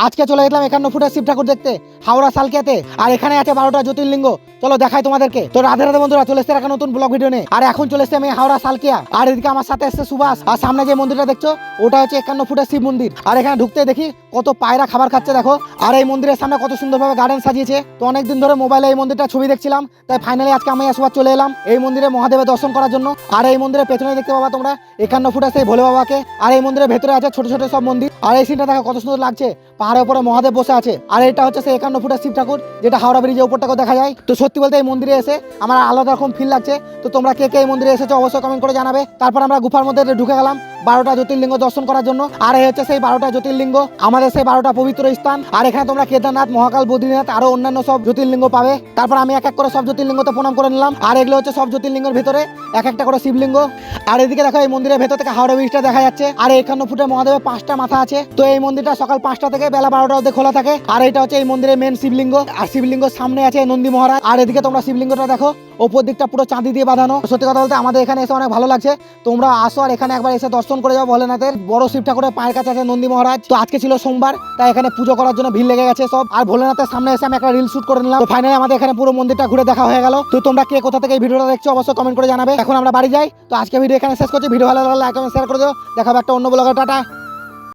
আজকে চলে গেলাম 51 ফুটের শিব ঠাকুর দেখতে হাওড়া সালকিয়াতে। আর এখানে আছে 12টা জ্যোতির্লিঙ্গ। চলো দেখাই তোমাদেরকে। তো রাধে রাধে বন্ধুরা, চলে এসেছে একটা নতুন ব্লগ ভিডিও নিয়ে। আর এখন চলে এসেছে আমি হাওড়া সালকিয়া। আর এদিকে আমার সাথে এসেছে সুভাষ। আর সামনে যে মন্দিরটা দেখছো ওটা হচ্ছে 51 ফুটের শিব মন্দির। আর এখানে ঢুকতে দেখি কত পায়রা খাবার খাচ্ছে দেখো। আর এই মন্দিরের সামনে কত সুন্দরভাবে গার্ডেন সাজিয়েছে। তো অনেকদিন ধরে মোবাইলে এই মন্দিরটা ছবি দেখছিলাম, তাই ফাইনালি আজকে আমি সুভাষ চলে এলাম এই মন্দিরে মহাদেবের দর্শন করার জন্য। আর এই মন্দিরের পেছনে দেখতে পাবা তোমরা 51 ফুটের সেই ভোলে বাবাকে। আর এই মন্দিরের ভেতরে আছে ছোট ছোট সব মন্দির। আর এই সিনটা দেখো কত সুন্দর লাগছে, পাহাড়ের উপরে মহাদেব বসে আছে। আর এটা হচ্ছে সেই 51 ফুটের শিব ঠাকুর, যেটা হাওড়া ব্রিজের উপরটাকে দেখা যায়। তো সত্যি বলতে এই মন্দিরে এসে আমার আলাদা রকম ফিল লাগছে। তো তোমরা কে কে এই মন্দিরে এসেছো অবশ্যই কমেন্ট করে জানাবে। তারপর আমরা গুফার মধ্যে ঢুকে গেলাম 12টা জ্যোতির্লিঙ্গ দর্শন করার জন্য। আর এই হচ্ছে সেই 12টা জ্যোতির্লিঙ্গ, আমাদের সেই 12টা পবিত্র স্থান। আর এখানে তোমরা কেদারনাথ, মহাকাল, বদ্রীনাথ আরো অন্যান্য সব জ্যোতির্লিঙ্গ পাবে। তারপর আমি এক এক করে সব জ্যোতির্লিঙ্গতে প্রণাম করে নিলাম। আর এগুলো হচ্ছে সব জ্যোতির্লিঙ্গের ভিতরে এক একটা করে শিবলিঙ্গ। আর এদিকে দেখো এই মন্দিরের ভেতর থেকে হাওড়া ব্রিজটা দেখা যাচ্ছে। আর 51 ফুটের মহাদেবের 5টা মাথা আছে। তো এই মন্দিরটা সকাল 5টা থেকে বেলা 12টা অবধি খোলা থাকে। আর এটা হচ্ছে এই মন্দিরের মেন শিবলিঙ্গ। আর শিবলিঙ্গের সামনে আছে নন্দী মহারাজ। আর এদিকে তোমরা শিবলিঙ্গটা দেখো, ওপর দিকটা পুরো চাঁদি দিয়ে বাঁধানো। সত্যি কথা বলতে আমাদের এখানে এসে অনেক ভালো লাগছে। তোমরা আসো আর এখানে একবার এসে দর্শন করে যাও। ভোলেনাথের বড় শিব ঠাকুরের পায়ের কাছে আছে নন্দী মহারাজ। তো আজকে ছিল সোমবার, তাই এখানে পুজো করার জন্য ভিড় লেগে গেছে সব। আর ভোলেনাথের সামনে এসে আমি একটা রিল শুট করে নিলাম। তো ফাইনালি আমাদের এখানে পুরো মন্দিরটা ঘুরে দেখা হয়ে গেল। তো তোমরা কে কোথা থেকে এই ভিডিওটা দেখছো অবশ্যই কমেন্ট করে জানাবে। এখন আমরা বাড়ি যাই। তো আজকে ভিডিও এখানে শেষ করছি। ভিডিও ভালো লাগলে লাইক কমেন্ট শেয়ার করে দিও। দেখাবো একটা অন্য ব্লগে। টাটা।